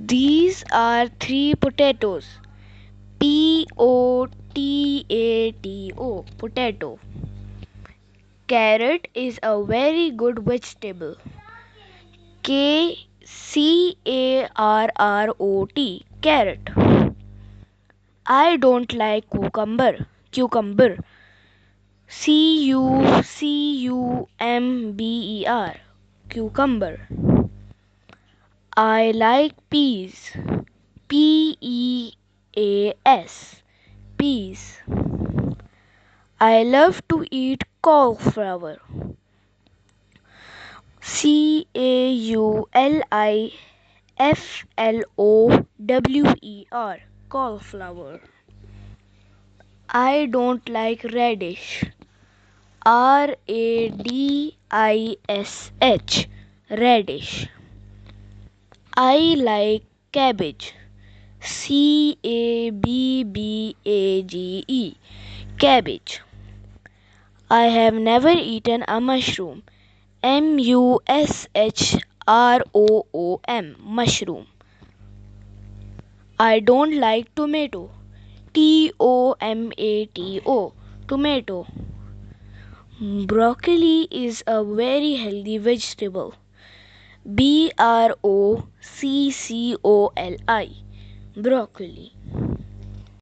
These are three potatoes. Potato. Carrot is a very good vegetable. Carrot. I don't like cucumber. Cucumber. Cucumber. I like peas. Peas. Peas. I love to eat cauliflower. Cauliflower. Cauliflower. I don't like radish. Radish. Radish. I like cabbage. Cabbage. Cabbage. I have never eaten a mushroom. Mushroom. I don't like tomato. Broccoli is a very healthy vegetable. Broccoli. Broccoli.